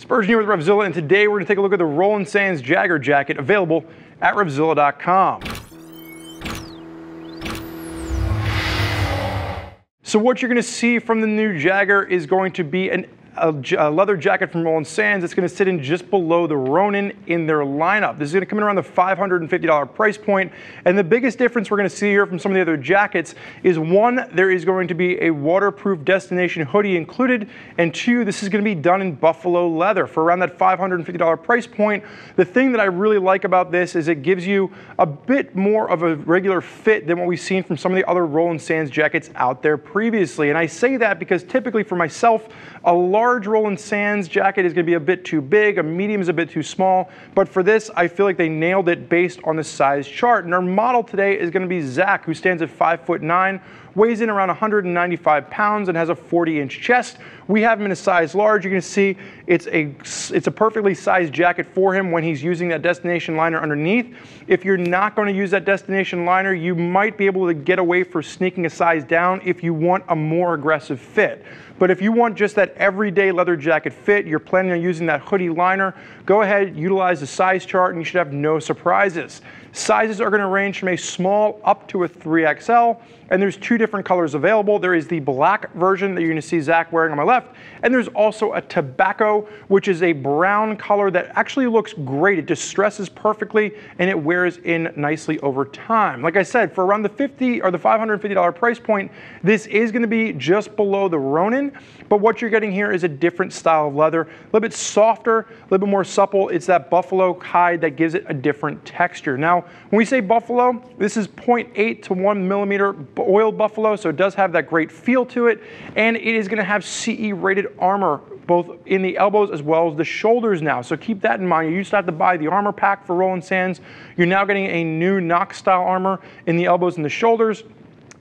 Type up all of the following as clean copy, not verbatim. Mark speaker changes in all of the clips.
Speaker 1: Spurgeon here with RevZilla, and today we're going to take a look at the Roland Jagger jacket available at RevZilla.com. So what you're going to see from the new Jagger is going to be a leather jacket from Roland. It's going to sit in just below the Ronin in their lineup. This is going to come in around the $550 price point, and the biggest difference we're going to see here from some of the other jackets is, one, there is going to be a waterproof destination hoodie included, and two, this is going to be done in buffalo leather for around that $550 price point. The thing that I really like about this is it gives you a bit more of a regular fit than what we've seen from some of the other Roland jackets out there previously, and I say that because typically for myself, a large Roland jacket is going to be a bit too big, a medium is a bit too small, but for this, I feel like they nailed it based on the size chart. And our model today is going to be Zach, who stands at 5'9", weighs in around 195 pounds, and has a 40-inch chest. We have him in a size large. You're going to see it's a perfectly sized jacket for him when he's using that destination liner underneath. If you're not going to use that destination liner, you might be able to get away for sneaking a size down if you want a more aggressive fit. But if you want just that everyday leather jacket fit, you're planning on using that hoodie liner, go ahead, utilize the size chart, and you should have no surprises. Sizes are going to range from a small up to a 3XL, and there's two different colors available. There is the black version that you're going to see Zach wearing on my left, and there's also a tobacco, which is a brown color that actually looks great. It distresses perfectly, and it wears in nicely over time. Like I said, for around the $550 price point, this is going to be just below the Ronin, but what you're getting here is a different style of leather, a little bit softer, a little bit more supple. It's that buffalo hide that gives it a different texture. Now, when we say buffalo, this is 0.8 to 1 millimeter oiled buffalo, so it does have that great feel to it, and it is going to have CE rated armor both in the elbows as well as the shoulders now. So keep that in mind. You used to have to buy the armor pack for Roland. You're now getting a new Knox style armor in the elbows and the shoulders.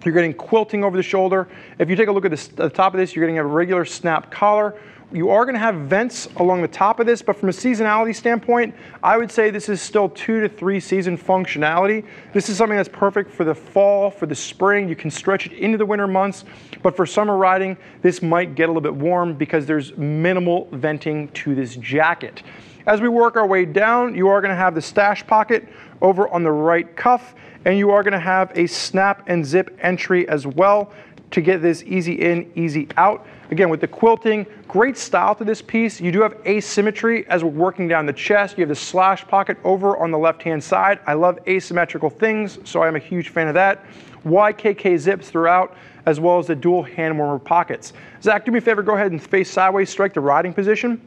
Speaker 1: You're getting quilting over the shoulder. If you take a look at the top of this, you're getting a regular snap collar. You are going to have vents along the top of this, but from a seasonality standpoint, I would say this is still 2 to 3 season functionality. This is something that's perfect for the fall, for the spring. You can stretch it into the winter months, but for summer riding, this might get a little bit warm because there's minimal venting to this jacket. As we work our way down, you are going to have the stash pocket over on the right cuff, and you are going to have a snap and zip entry as well to get this easy in, easy out. Again, with the quilting, great style to this piece. You do have asymmetry as we're working down the chest. You have the slash pocket over on the left-hand side. I love asymmetrical things, so I'm a huge fan of that. YKK zips throughout, as well as the dual hand warmer pockets. Zach, do me a favor, go ahead and face sideways, strike the riding position.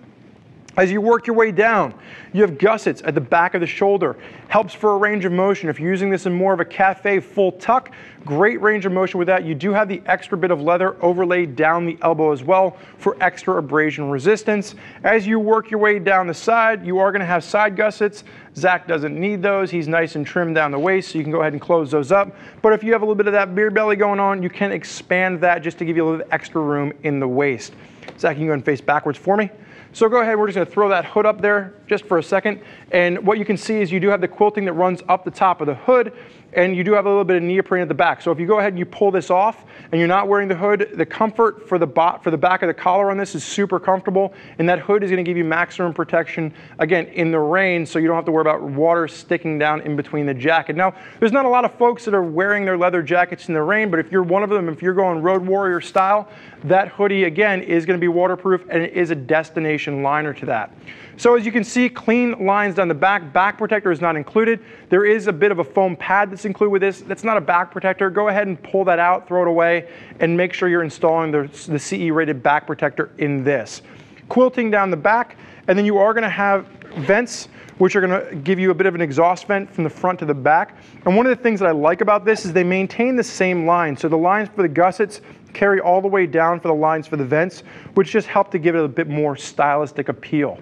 Speaker 1: As you work your way down, you have gussets at the back of the shoulder. Helps for a range of motion. If you're using this in more of a cafe full tuck, great range of motion with that. You do have the extra bit of leather overlaid down the elbow as well for extra abrasion resistance. As you work your way down the side, you are going to have side gussets. Zach doesn't need those. He's nice and trimmed down the waist, so you can go ahead and close those up. But if you have a little bit of that beer belly going on, you can expand that just to give you a little bit extra room in the waist. Zach, you can go ahead and face backwards for me. So go ahead, we're just going to throw that hood up there just for a second. And what you can see is you do have the quilting that runs up the top of the hood, and you do have a little bit of neoprene at the back. So if you go ahead and you pull this off and you're not wearing the hood, the comfort for the back of the collar on this is super comfortable, and that hood is going to give you maximum protection, again, in the rain, so you don't have to worry about water sticking down in between the jacket. Now, there's not a lot of folks that are wearing their leather jackets in the rain, but if you're one of them, if you're going road warrior style, that hoodie, again, is going to be waterproof, and it is a destination liner to that. So as you can see, clean lines down the back. Back protector is not included. There is a bit of a foam pad that's included with this. That's not a back protector. Go ahead and pull that out, throw it away, and make sure you're installing the CE rated back protector in this. Quilting down the back, and then you are going to have vents, which are going to give you a bit of an exhaust vent from the front to the back. And one of the things that I like about this is they maintain the same line. So the lines for the gussets carry all the way down for the lines for the vents, which just help to give it a bit more stylistic appeal.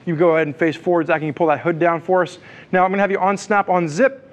Speaker 1: You go ahead and face forward, Zach, and you pull that hood down for us. Now I'm going to have you on snap, on zip.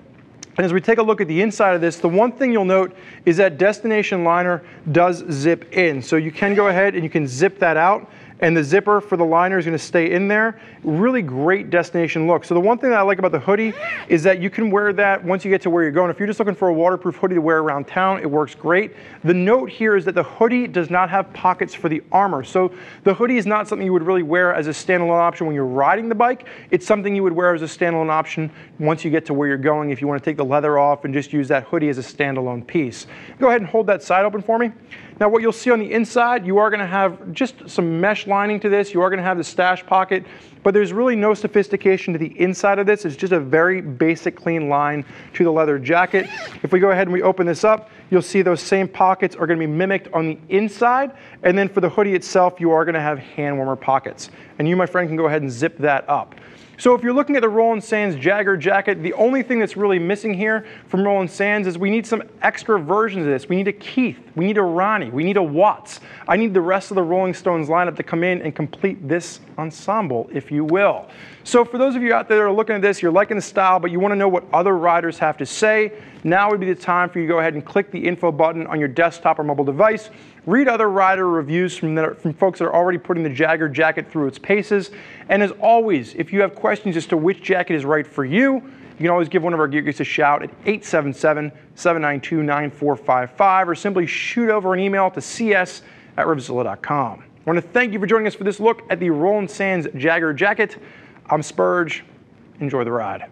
Speaker 1: And as we take a look at the inside of this, the one thing you'll note is that destination liner does zip in. So you can go ahead and you can zip that out. and the zipper for the liner is going to stay in there. Really great destination look. So the one thing that I like about the hoodie is that you can wear that once you get to where you're going. If you're just looking for a waterproof hoodie to wear around town, it works great. The note here is that the hoodie does not have pockets for the armor. So the hoodie is not something you would really wear as a standalone option when you're riding the bike. It's something you would wear as a standalone option once you get to where you're going if you want to take the leather off and just use that hoodie as a standalone piece. Go ahead and hold that side open for me. Now what you'll see on the inside, you are going to have just some mesh lining to this. You are going to have the stash pocket, but there's really no sophistication to the inside of this. It's just a very basic clean line to the leather jacket. If we go ahead and we open this up, you'll see those same pockets are going to be mimicked on the inside. And then for the hoodie itself, you are going to have hand warmer pockets. And you, my friend, can go ahead and zip that up. So if you're looking at the Roland Sands Jagger jacket, the only thing that's really missing here from Roland Sands is we need some extra versions of this. We need a Keith, we need a Ronnie, we need a Watts. I need the rest of the Rolling Stones lineup to come in and complete this ensemble, if you will. So for those of you out there that are looking at this, you're liking the style, but you want to know what other riders have to say, now would be the time for you to go ahead and click the info button on your desktop or mobile device. Read other rider reviews from folks that are already putting the Jagger jacket through its paces. And as always, if you have questions as to which jacket is right for you, you can always give one of our gear geeks a shout at 877-792-9455 or simply shoot over an email to cs@RevZilla.com. I want to thank you for joining us for this look at the Roland Sands Jagger jacket. I'm Spurge. Enjoy the ride.